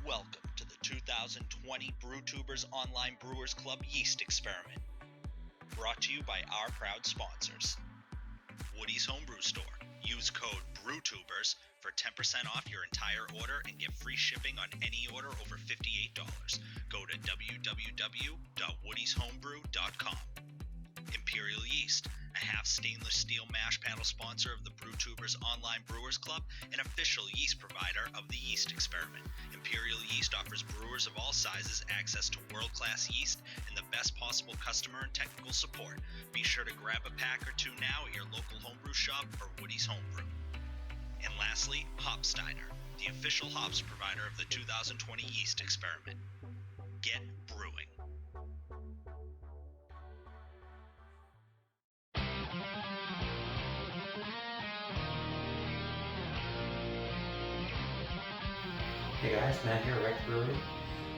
Welcome to the 2020 Brewtubers Online Brewers Club Yeast Experiment. Brought to you by our proud sponsors. Woody's Homebrew Store. Use code BREWTUBERS for 10% off your entire order and get free shipping on any order over $58. Go to www.woodyshomebrew.com. Imperial Yeast, a half stainless steel mash panel sponsor of the Brewtubers Online Brewers Club, an official yeast provider of the Yeast Experiment. Imperial Yeast offers brewers of all sizes access to world-class yeast and the best possible customer and technical support. Be sure to grab a pack or two now at your local homebrew shop or Woody's Homebrew. And lastly, Hopsteiner, the official hops provider of the 2020 Yeast Experiment. Get brewing. Hey guys, Matt here, Wreck Brewery.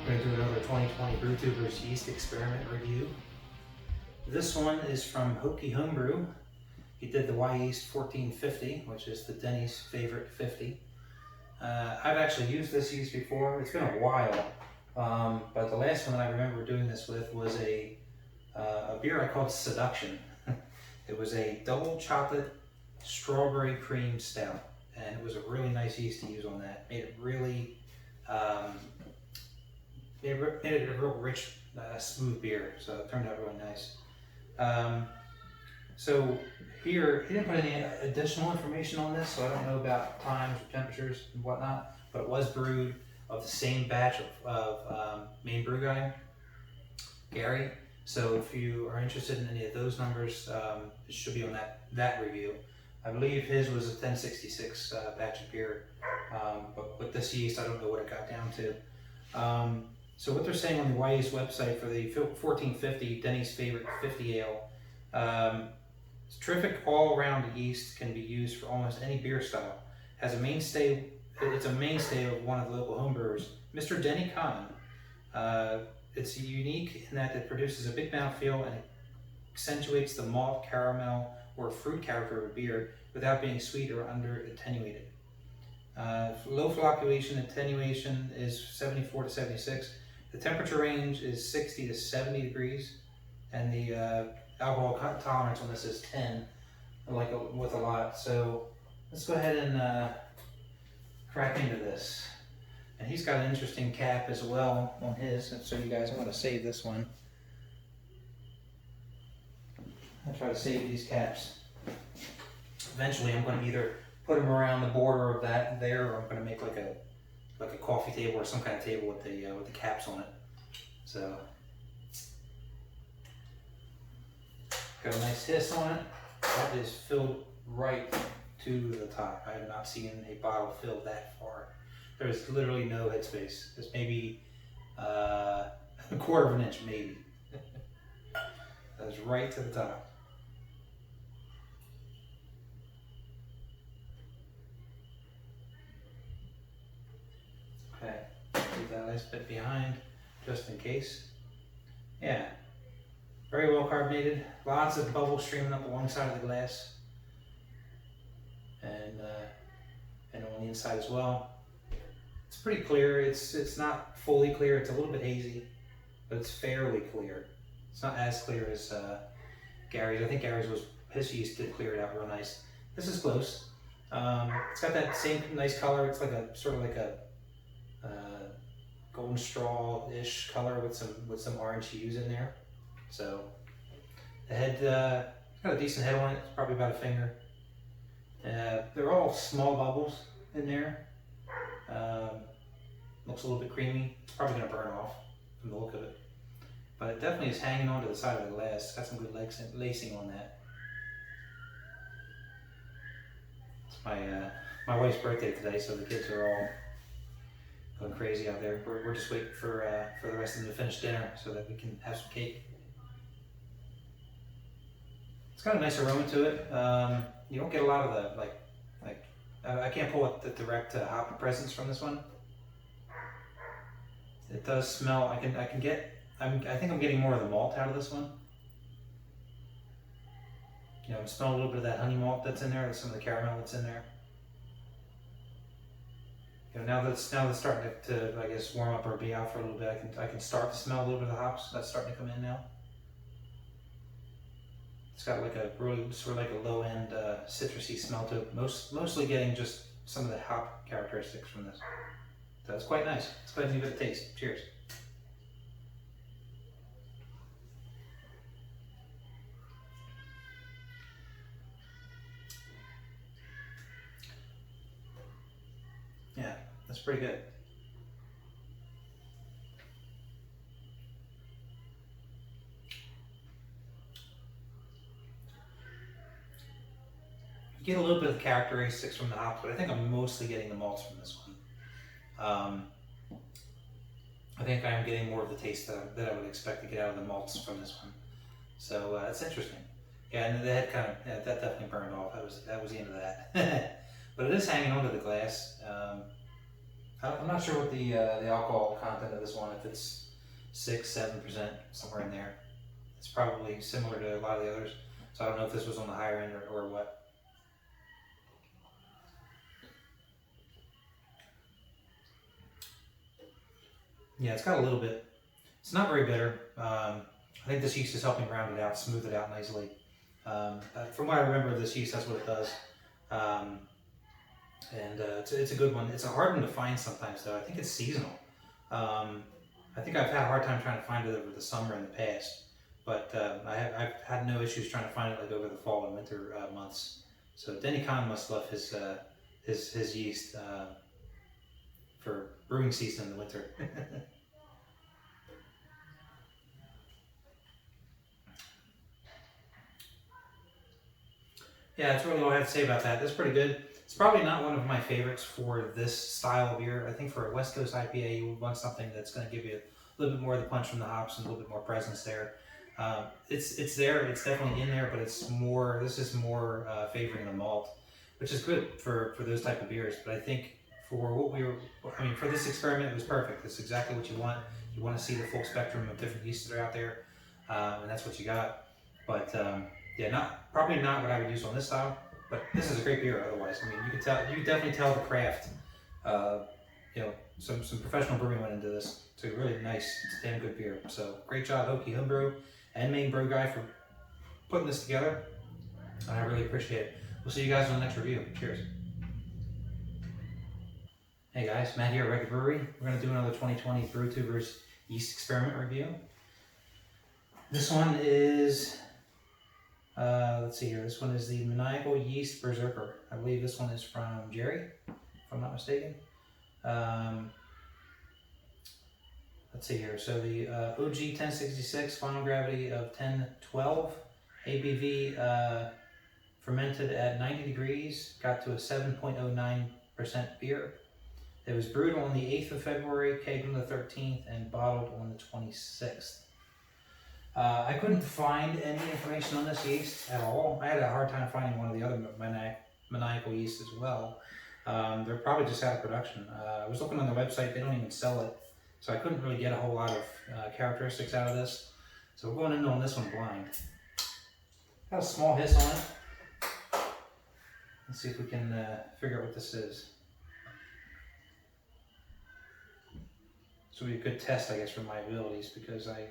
We're going to do another 2020 Brewtubers Yeast Experiment review. This one is from Hokie Homebrew. He did the Wyeast 1450, which is the Denny's favorite 50. I've actually used this yeast before. It's been a while, but the last one that I remember doing this with was a beer I called Seduction. It was a double chocolate strawberry cream stout, and it was a really nice yeast to use on that. Made it really made it a real rich, smooth beer, so it turned out really nice. So here, he didn't put any additional information on this, so I don't know about times or temperatures and whatnot, but it was brewed of the same batch of main brew guy, Gary. So if you are interested in any of those numbers, it should be on that review. I believe his was a 1066 batch of beer, but with this yeast, I don't know what it got down to. So what they're saying on the Wyeast website for the 1450, Denny's favorite 50 ale, it's terrific all-around yeast, can be used for almost any beer style. It's a mainstay of one of the local homebrewers, Mr. Denny Kahn. It's unique in that it produces a big mouthfeel and accentuates the malt, caramel, or fruit character of a beer without being sweet or under-attenuated. Low flocculation attenuation is 74 to 76. The temperature range is 60 to 70 degrees, and the alcohol tolerance on this is 10, with a lot. So let's go ahead and crack into this. And he's got an interesting cap as well on his, and so you guys, I'm going to save this one. I'll try to save these caps. Eventually I'm going to either put them around the border of that there, or I'm going to make like a coffee table or some kind of table with the caps on it. So got a nice hiss on it. That is filled right to the top. I have not seen a bottle filled that far. There's literally no headspace. It's maybe a quarter of an inch, maybe. That is right to the top. Okay, leave that nice bit behind, just in case. Yeah, very well carbonated. Lots of bubbles streaming up alongside of the glass, and on the inside as well. It's pretty clear. It's not fully clear. It's a little bit hazy, but it's fairly clear. It's not as clear as Gary's. I think Gary's his yeast did clear it out real nice. This is close. It's got that same nice color. It's like a sort of like a golden straw-ish color with some orange hues in there. So the head, it's got a decent head on it. It's probably about a finger. They're all small bubbles in there. Looks a little bit creamy. It's probably going to burn off from the look of it. But it definitely is hanging onto the side of the glass. It's got some good lacing on that. It's my wife's birthday today, so the kids are all going crazy out there. We're just waiting for the rest of them to finish dinner so that we can have some cake. It's got a nice aroma to it. You don't get a lot of the I can't pull out the direct hop presence from this one. It does smell. I think I'm getting more of the malt out of this one. I'm smelling a little bit of that honey malt that's in there, some of the caramel that's in there. now that it's starting to I guess warm up or be out for a little bit, I can start to smell a little bit of the hops. That's starting to come in now. It's got like a really sort of like a low end citrusy smell to it. Mostly getting just some of the hop characteristics from this. So it's quite nice. Let's go ahead and give it a taste. Cheers. Yeah, that's pretty good. You get a little bit of the characteristics from the hops, but I think I'm mostly getting the malts from this one. I think I'm getting more of the taste that I would expect to get out of the malts from this one. So it's interesting. Yeah, and the head that definitely burned off. That was the end of that. But it is hanging onto the glass. I'm not sure what the alcohol content of this one, if it's 6-7%, somewhere in there. It's probably similar to a lot of the others. So I don't know if this was on the higher end or what. Yeah, it's got a little bit. It's not very bitter. I think this yeast is helping round it out, smooth it out nicely. From what I remember of this yeast, that's what it does. It's a good one. It's a hard one to find sometimes, though. I think it's seasonal. I think I've had a hard time trying to find it over the summer in the past, but I've had no issues trying to find it like over the fall and winter months. So Denny must love his yeast for brewing season in the winter. Yeah, that's really all I have to say about that. That's pretty good. It's probably not one of my favorites for this style of beer. I think for a West Coast IPA, you would want something that's going to give you a little bit more of the punch from the hops and a little bit more presence there. It's there. It's definitely in there, but it's more. This is more favoring the malt, which is good for those type of beers. But I think for for this experiment, it was perfect. That's exactly what you want. You want to see the full spectrum of different yeasts that are out there, and that's what you got. But yeah, probably not what I would use on this style. But this is a great beer. Otherwise, I mean, you could definitely tell the craft. Some professional brewing went into this. It's a really nice, damn good beer. So great job, Hokie Homebrew and Main Brew Guy, for putting this together. And I really appreciate it. We'll see you guys on the next review. Cheers. Hey guys, Matt here at Record Brewery. We're going to do another 2020 Brewtubers Yeast Experiment review. This one is, let's see here, this one is the Maniacal Yeast Berserker. I believe this one is from Jerry, if I'm not mistaken. Let's see here, so the OG 1066, final gravity of 1012, ABV fermented at 90 degrees, got to a 7.09% beer. It was brewed on the 8th of February, kegged on the 13th, and bottled on the 26th. I couldn't find any information on this yeast at all. I had a hard time finding one of the other Maniacal yeast as well. They're probably just out of production. I was looking on their website, they don't even sell it. So I couldn't really get a whole lot of characteristics out of this. So we're going in on this one blind. Got a small hiss on it. Let's see if we can figure out what this is. This will be a good test, I guess, for my abilities, because I'm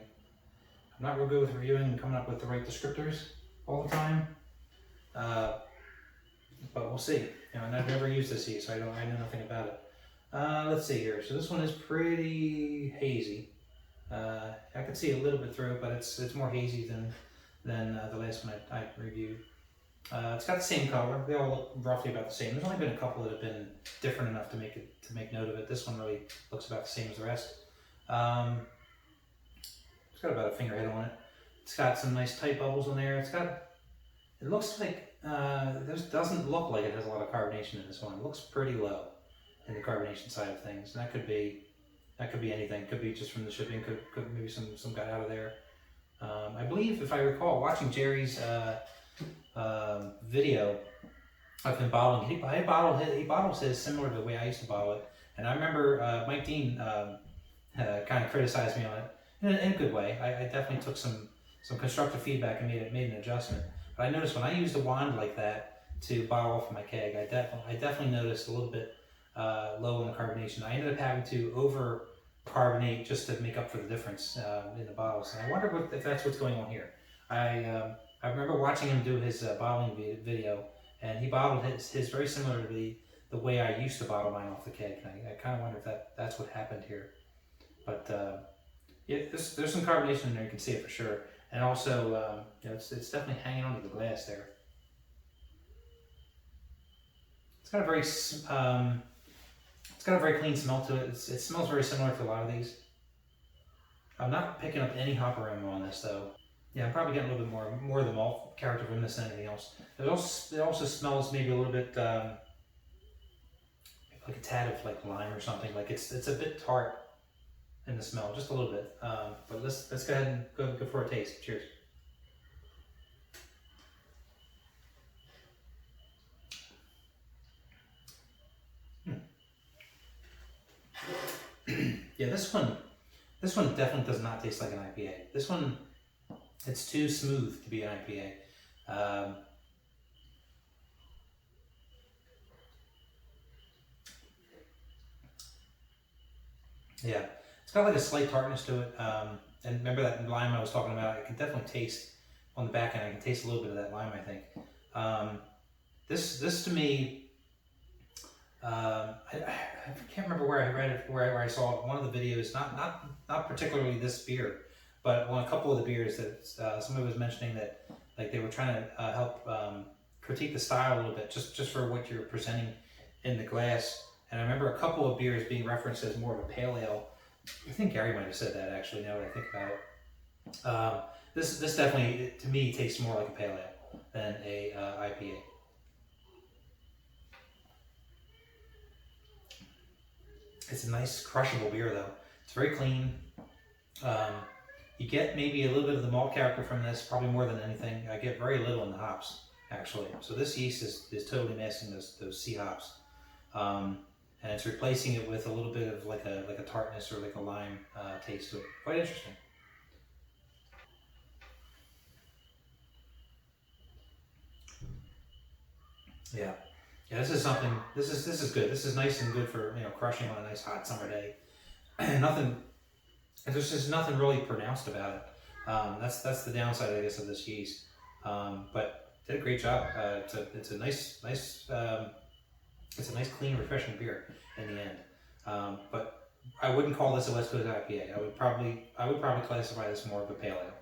not real good with reviewing and coming up with the right descriptors all the time. But we'll see. And I've never used this yeast, so I know nothing about it. Let's see here. So this one is pretty hazy. I can see a little bit through it, but it's more hazy than the last one I reviewed. It's got the same color. They all look roughly about the same. There's only been a couple that have been different enough to make note of it. This one really looks about the same as the rest. It's got about a finger head on it. It's got some nice tight bubbles in there. It looks like this doesn't look like it has a lot of carbonation in this one. It looks pretty low in the carbonation side of things. And that could be anything. Could be just from the shipping. Could maybe some got out of there. I believe, if I recall, watching Jerry's video of him bottling, he bottles his similar to the way I used to bottle it. And I remember Mike Dean kind of criticized me on it in a good way. I definitely took some constructive feedback and made an adjustment. But I noticed when I used a wand like that to bottle off my keg, I definitely noticed a little bit low in the carbonation. I ended up having to over carbonate just to make up for the difference in the bottles. And I wonder if that's what's going on here. I remember watching him do his bottling video, and he bottled his very similar to the way I used to bottle mine off the keg. And I kind of wonder if that's what happened here. But yeah, there's some carbonation in there. You can see it for sure. And also, you know, it's definitely hanging onto the glass there. It's got a very clean smell to it. It smells very similar to a lot of these. I'm not picking up any hop aroma on this though. Yeah, I'm probably getting a little bit more of the malt character from this than anything else. It also smells maybe a little bit like a tad of like lime or something. Like it's a bit tart in the smell, just a little bit. But let's go ahead and go for a taste. Cheers. Yeah, this one definitely does not taste like an IPA. This one, it's too smooth to be an IPA. Yeah, it's got like a slight tartness to it. And remember that lime I was talking about? I can definitely taste on the back end. I can taste a little bit of that lime, I think. This to me, I can't remember where I read it, where I saw it. One of the videos, not particularly this beer, but on a couple of the beers that somebody was mentioning that like they were trying to help critique the style a little bit, just for what you're presenting in the glass. And I remember a couple of beers being referenced as more of a pale ale. I think Gary might have said that actually. Now that I think about it, this definitely to me tastes more like a pale ale than a IPA. It's a nice crushable beer though. It's very clean. You get maybe a little bit of the malt character from this, probably more than anything. I get very little in the hops actually. So this yeast is totally masking those C hops, and it's replacing it with a little bit of like a tartness or like a lime taste to it. Quite interesting. Yeah. Yeah, this is something. This is good. This is nice and good for crushing on a nice hot summer day. Nothing. There's just nothing really pronounced about it. That's the downside, I guess, of this yeast. But did a great job. It's a nice clean, refreshing beer in the end. But I wouldn't call this a West Coast IPA. I would probably classify this more of a pale ale.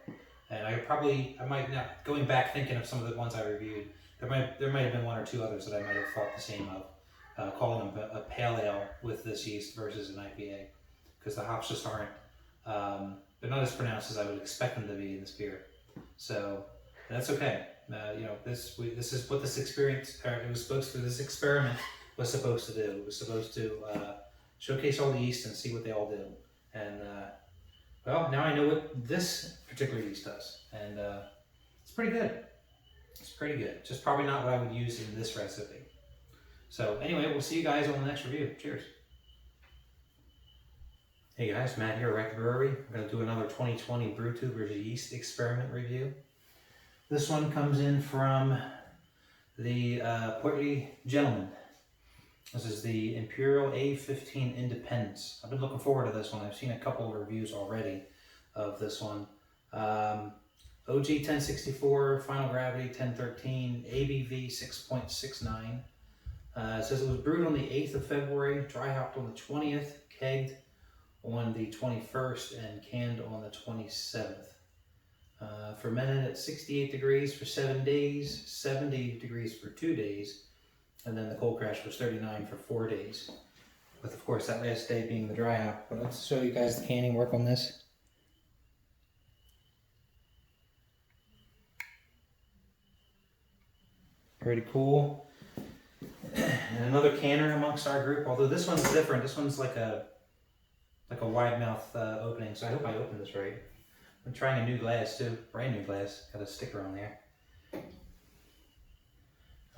And I might now, going back thinking of some of the ones I reviewed, there might have been one or two others that I might have thought the same of, calling them a pale ale with this yeast versus an IPA, because the hops just aren't, they're not as pronounced as I would expect them to be in this beer. So that's okay. This is what this experiment was supposed to do. It was supposed to showcase all the yeast and see what they all do. And well, now I know what this particular yeast does, and it's pretty good. It's pretty good. Just probably not what I would use in this recipe. So anyway, we'll see you guys on the next review. Cheers. Hey guys, Matt here at the Brewery. We're going to do another 2020 Brewtubers Yeast Experiment review. This one comes in from the Portly Gentleman. This is the Imperial A15 Independence. I've been looking forward to this one. I've seen a couple of reviews already of this one. OG 1064, Final Gravity 1013, ABV 6.69. It says it was brewed on the 8th of February, dry hopped on the 20th, kegged on the 21st, and canned on the 27th. Fermented at 68 degrees for 7 days, 70 degrees for 2 days, and then the cold crash was 39 for 4 days. With, of course, that last day being the dry hop. But let's show you guys the canning work on this. Pretty cool. And another canner amongst our group, although this one's different. This one's like a wide mouth opening, so I hope I opened this right. I'm trying a new glass too, brand new glass. Got a sticker on there.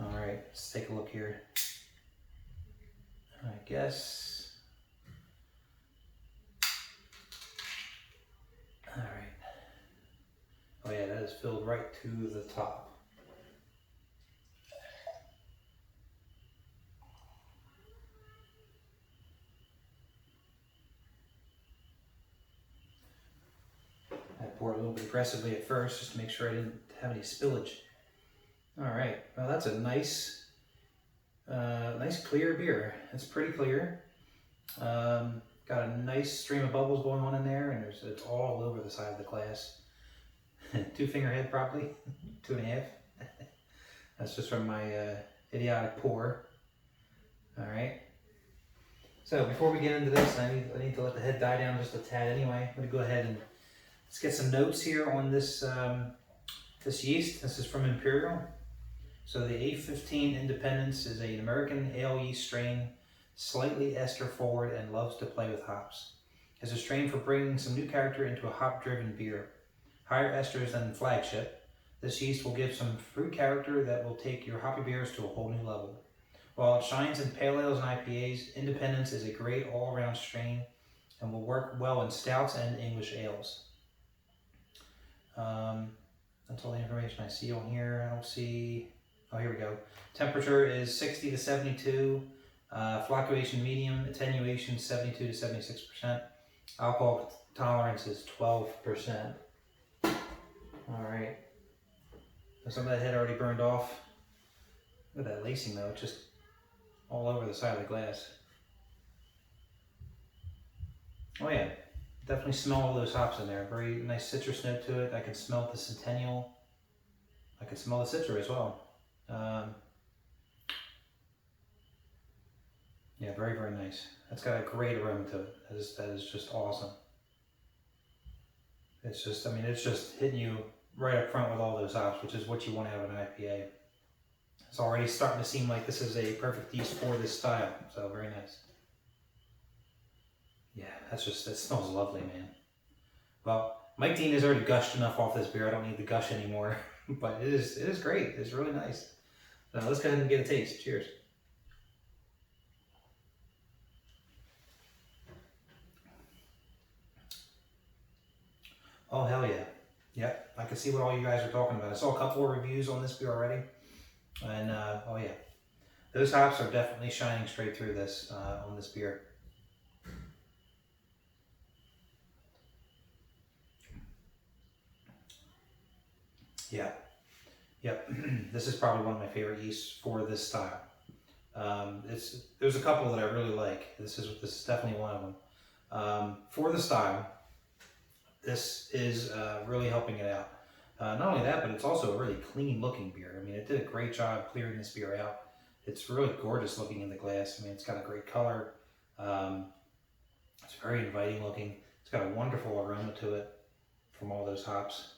All right, let's take a look here. I guess. All right. Oh yeah, that is filled right to the top. pour it a little bit aggressively at first, just to make sure I didn't have any spillage. All right, well that's a nice, nice clear beer. It's pretty clear. Got a nice stream of bubbles going on in there, and it's all over the side of the glass. 2 finger head probably, 2.5. That's just from my idiotic pour. All right. So before we get into this, I need to let the head die down just a tad anyway. I'm gonna go ahead and let's get some notes here on this this yeast. This is from Imperial. So the A15 Independence is an American ale yeast strain, slightly ester forward and loves to play with hops. It's a strain for bringing some new character into a hop-driven beer. Higher esters than Flagship, this yeast will give some fruit character that will take your hoppy beers to a whole new level. While it shines in pale ales and IPAs, Independence is a great all-around strain and will work well in stouts and English ales. That's all the information I see on here. I don't see... Oh, here we go. Temperature is 60 to 72. Flocculation medium. Attenuation 72 to 76%. Alcohol tolerance is 12%. Alright. Some of that head already burned off. Look at that lacing though. It's just all over the side of the glass. Oh yeah. Definitely smell all those hops in there. Very nice citrus note to it. I can smell the Centennial. I can smell the Citra as well. Yeah, very, very nice. That's got a great aroma to it. That is just awesome. It's just, I mean, it's just hitting you right up front with all those hops, which is what you want to have in an IPA. It's already starting to seem like this is a perfect yeast for this style. So very nice. Yeah, that's just, it smells lovely, man. Well, Mike Dean has already gushed enough off this beer. I don't need the gush anymore, but it is great. It's really nice. Now let's go ahead and get a taste. Cheers. Oh, hell yeah. Yep, I can see what all you guys are talking about. I saw a couple of reviews on this beer already. And, oh yeah. Those hops are definitely shining straight through this, on this beer. Yeah. Yep. This is probably one of my favorite yeasts for this style. There's a couple that I really like. This is definitely one of them. For the style, this is really helping it out. Not only that, but it's also a really clean looking beer. I mean, it did a great job clearing this beer out. It's really gorgeous looking in the glass. I mean, it's got a great color. It's very inviting looking. It's got a wonderful aroma to it from all those hops.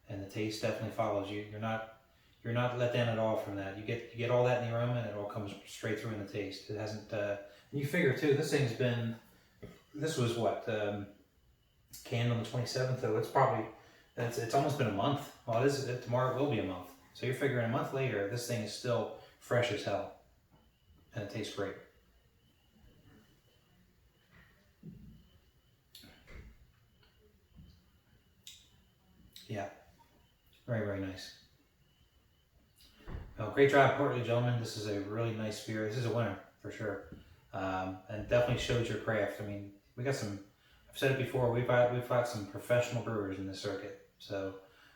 And the taste definitely follows you. You're not let down at all from that. You get all that in the aroma, and it all comes straight through in the taste. It hasn't. You figure too. This was what canned on the 27th. So it's almost been a month. Well, tomorrow it will be a month. So you're figuring a month later, this thing is still fresh as hell, and it tastes great. Yeah. Very, very nice. Well, great job, portly gentlemen. This is a really nice beer. This is a winner for sure, and definitely shows your craft. I mean, we got some. I've said it before. We've got some professional brewers in this circuit. So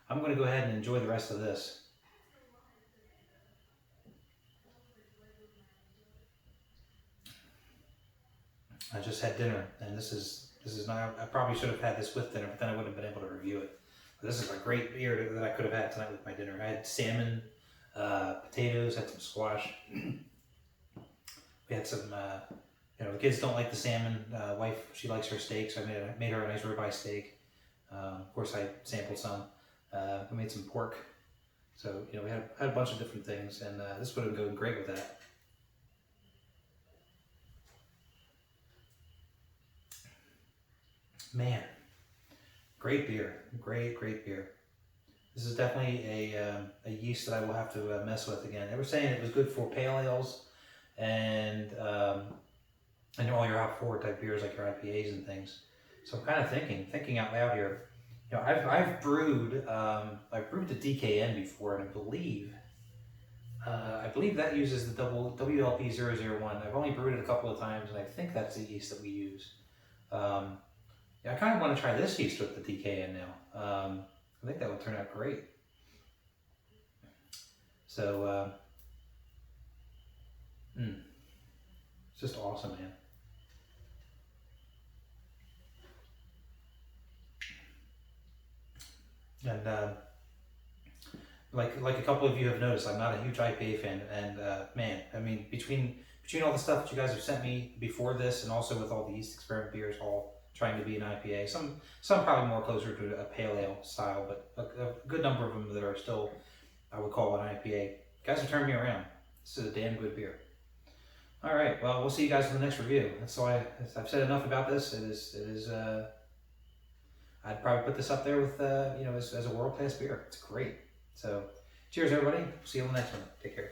I'm going to go ahead and enjoy the rest of this. I just had dinner, and this is not. I probably should have had this with dinner, but then I wouldn't have been able to review it. This is a great beer that I could have had tonight with my dinner. I had salmon, potatoes, had some squash. We had some, the kids don't like the salmon. Wife, she likes her steak, so I made her a nice ribeye steak. Of course, I sampled some. I made some pork. So, we had a bunch of different things, and this would have gone great with that. Man. Great beer, great beer. This is definitely a yeast that I will have to mess with again. They were saying it was good for pale ales and all your hop forward type beers like your IPAs and things. So I'm kind of thinking out loud here. I've brewed the DKN before, and I believe that uses the WLP 001. I've only brewed it a couple of times, and I think that's the yeast that we use. Yeah, I kind of want to try this yeast with the DKN now. I think that would turn out great. So, it's just awesome, man. And like a couple of you have noticed, I'm not a huge IPA fan, and man, I mean, between all the stuff that you guys have sent me before this, and also with all the yeast experiment beers, all trying to be an IPA, some probably more closer to a pale ale style, but a good number of them that are still, I would call an IPA. You guys have turned me around. This is a damn good beer. All right, well, we'll see you guys in the next review. So I've said enough about this. It is. I'd probably put this up there with you know, as a world class beer. It's great. So, cheers, everybody. See you on the next one. Take care.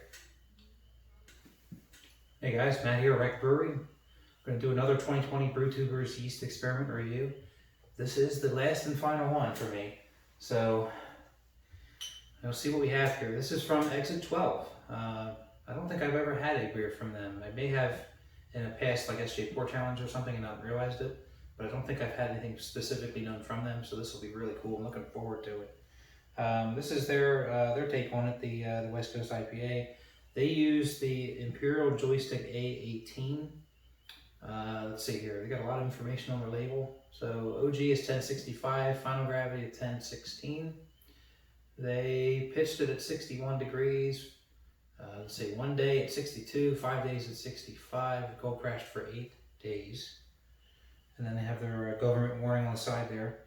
Hey guys, Matt here at Rec Brewery. We're going to do another 2020 Brewtubers Yeast Experiment review. This is the last and final one for me. So, we'll see what we have here. This is from Exit 12. I don't think I've ever had a beer from them. I may have in a past, like SJ Pour Challenge or something, and not realized it. But I don't think I've had anything specifically known from them, so this will be really cool. I'm looking forward to it. This is their take on it, the West Coast IPA. They use the Imperial Joystick A18. Let's see here. They got a lot of information on their label. So OG is 1065, final gravity at 1016. They pitched it at 61 degrees. Let's see, 1 day at 62, 5 days at 65. Cold crashed for 8 days. And then they have their government warning on the side there.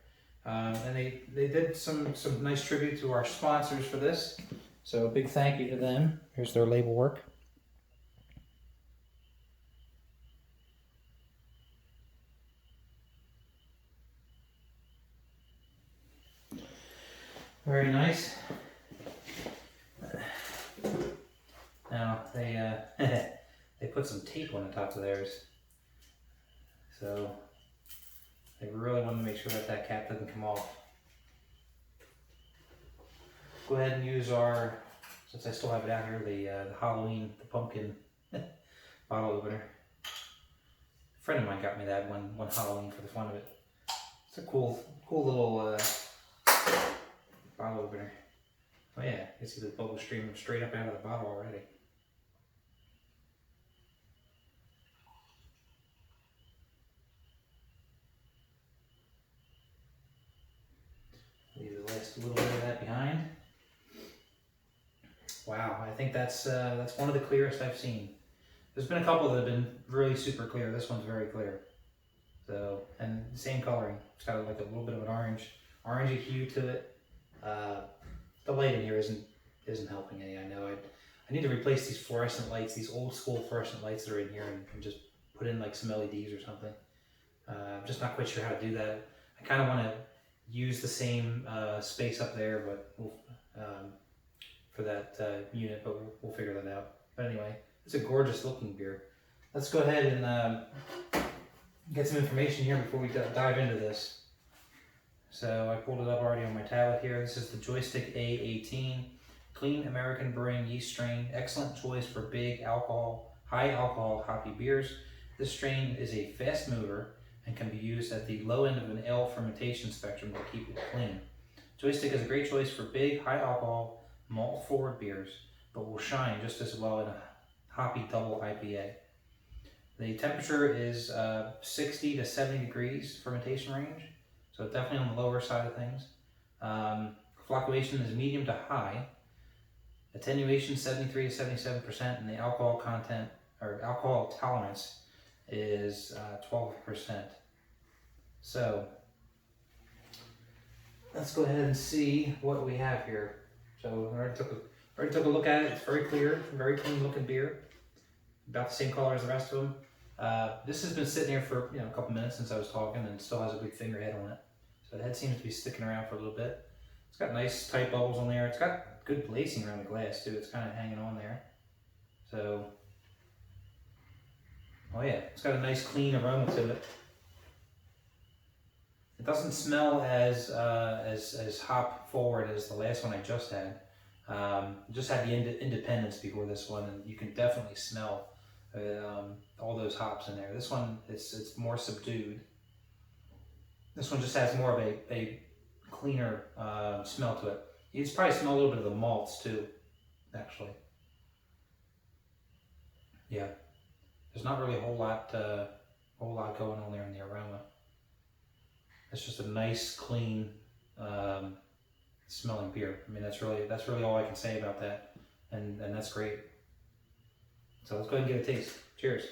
And they did some nice tribute to our sponsors for this. So a big thank you to them. Here's their label work. Very nice. Now they they put some tape on the top of theirs. So they really want to make sure that cap doesn't come off. Go ahead and use our, since I still have it out here, the Halloween, the pumpkin bottle opener. A friend of mine got me that one Halloween for the fun of it. It's a cool little bottle opener. Oh yeah, you can see the bubble streaming straight up out of the bottle already. Leave the last little bit of that behind. Wow, I think that's one of the clearest I've seen. There's been a couple that have been really super clear. This one's very clear. So, and the same coloring. It's got like a little bit of an orangey hue to it. The light in here isn't helping any. I know. I need to replace these fluorescent lights, these old school fluorescent lights that are in here, and just put in like some LEDs or something. I'm just not quite sure how to do that. I kind of want to use the same space up there, but we'll, for that unit, but we'll figure that out. But anyway, it's a gorgeous looking beer. Let's go ahead and get some information here before we dive into this. So I pulled it up already on my tablet here. This is the Joystick A18, clean American brewing yeast strain, excellent choice for big alcohol, high alcohol hoppy beers. This strain is a fast mover and can be used at the low end of an ale fermentation spectrum to keep it clean. Joystick is a great choice for big, high alcohol, malt forward beers, but will shine just as well in a hoppy double IPA. The temperature is 60 to 70 degrees fermentation range, so definitely on the lower side of things. Flocculation is medium to high. Attenuation 73 to 77%, and the alcohol content or alcohol tolerance is 12%. So let's go ahead and see what we have here. So I already took a look at it. It's very clear, very clean looking beer. About the same color as the rest of them. This has been sitting here for a couple minutes since I was talking, and still has a big finger head on it. So the head seems to be sticking around for a little bit. It's got nice tight bubbles on there. It's got good lacing around the glass too. It's kind of hanging on there. So, oh yeah, it's got a nice clean aroma to it. It doesn't smell as hop forward as the last one I just had. Just had the Independence before this one, and you can definitely smell all those hops in there. This one, it's more subdued. This one just has more of a cleaner smell to it. You just probably smell a little bit of the malts too, actually. Yeah, there's not really a whole lot going on there in the aroma. It's just a nice, clean smelling beer. I mean, that's really all I can say about that, and that's great. So let's go ahead and give it a taste. Cheers.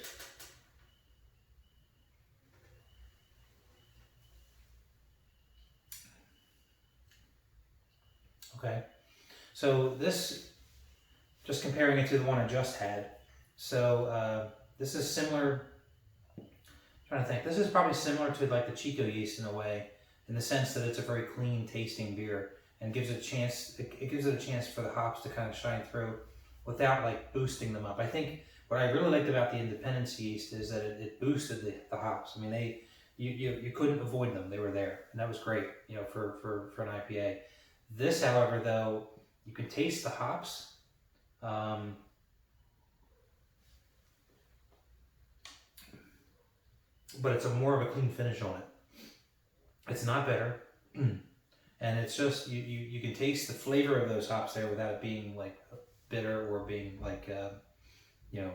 Okay, so this, just comparing it to the one I just had. So this is similar. I'm trying to think. This is probably similar to like the Chico yeast in a way, in the sense that it's a very clean tasting beer and gives it a chance. It gives it a chance for the hops to kind of shine through, without like boosting them up. I think what I really liked about the Independence yeast is that it boosted the hops. I mean, you couldn't avoid them. They were there, and that was great. You know, for an IPA. This, however, though, you can taste the hops. But it's more of a clean finish on it. It's not bitter, and it's just you can taste the flavor of those hops there without it being like bitter or being like you know,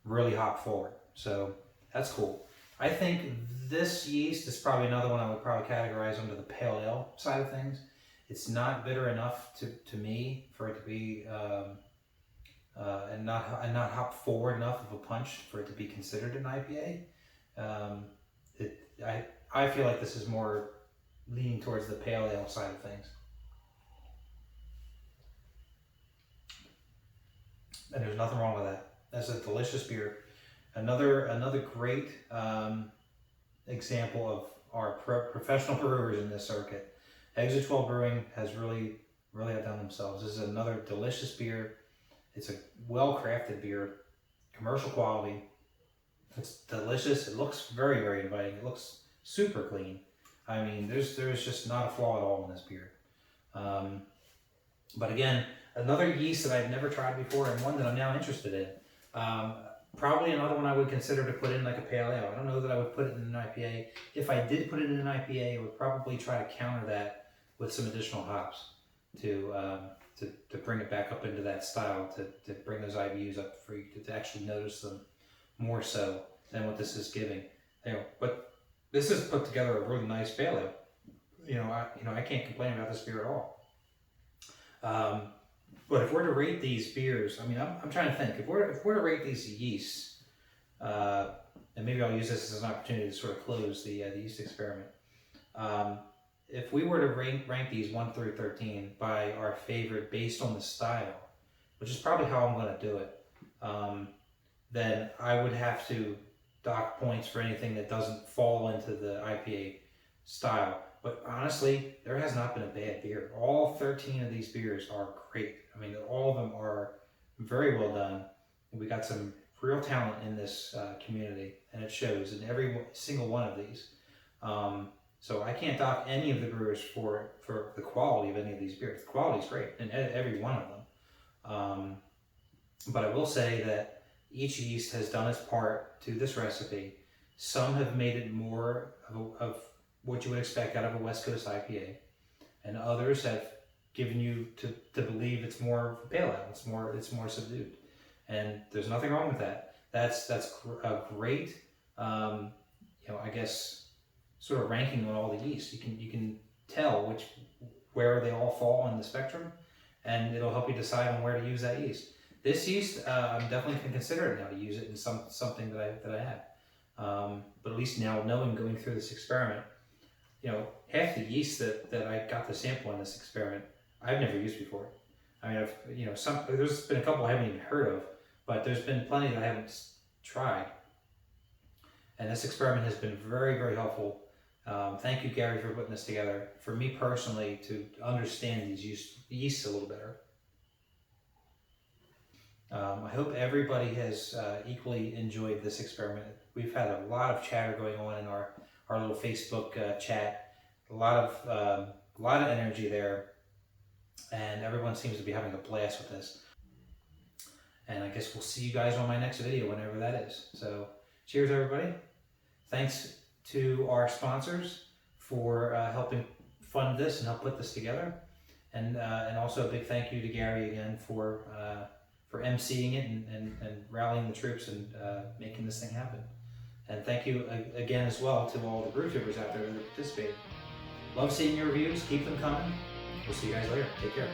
really hop forward. So that's cool. I think this yeast is probably another one I would probably categorize under the pale ale side of things. It's not bitter enough to me for it to be and not hop forward enough of a punch for it to be considered an IPA. I feel like this is more leaning towards the pale ale side of things. And there's nothing wrong with that. That's a delicious beer. Another great example of our professional brewers in this circuit. Exit 12 Brewing has really outdone themselves. This is another delicious beer. It's a well-crafted beer, commercial quality. It's delicious. It looks very, very inviting. It looks super clean. I mean, there's just not a flaw at all in this beer. But again, another yeast that I've never tried before, and one that I'm now interested in. Probably another one I would consider to put in like a pale ale. I don't know that I would put it in an IPA. If I did put it in an IPA, I would probably try to counter that with some additional hops to bring it back up into that style, to bring those IBUs up for you to actually notice them more so than what this is giving. You know, but this is put together a really nice pale ale. I can't complain about this beer at all. But if we're to rate these beers, I mean, I'm trying to think. If we're to rate these yeasts, and maybe I'll use this as an opportunity to sort of close the yeast experiment. If we were to rank these 1 through 13 by our favorite based on the style, which is probably how I'm going to do it, then I would have to dock points for anything that doesn't fall into the IPA style. But honestly, there has not been a bad beer. All 13 of these beers are great. I mean, all of them are very well done. We got some real talent in this community, and it shows in every single one of these. So I can't dock any of the brewers for the quality of any of these beers. The quality is great in every one of them. But I will say that each yeast has done its part to this recipe. Some have made it more of what you would expect out of a West Coast IPA, and others have given you to believe it's more pale ale. It's more subdued, and there's nothing wrong with that. That's a great, I guess, sort of ranking on all the yeast. You can tell where they all fall on the spectrum, and it'll help you decide on where to use that yeast. This yeast, I'm definitely going to consider it now to use it in something that I have. But at least now, knowing, going through this experiment, half the yeast that I got to sample in this experiment, I've never used before. I mean, there's been a couple I haven't even heard of, but there's been plenty that I haven't tried. And this experiment has been very, very helpful. Thank you, Gary, for putting this together. For me personally, to understand these yeasts a little better. I hope everybody has equally enjoyed this experiment. We've had a lot of chatter going on in our little Facebook chat. A lot of energy there, and everyone seems to be having a blast with this. And I guess we'll see you guys on my next video, whenever that is. So, cheers, everybody. Thanks to our sponsors for helping fund this and help put this together. And also a big thank you to Gary again for emceeing it and rallying the troops and making this thing happen. And thank you again as well to all the Brewtubers out there that participated. Love seeing your reviews. Keep them coming. We'll see you guys later. Take care.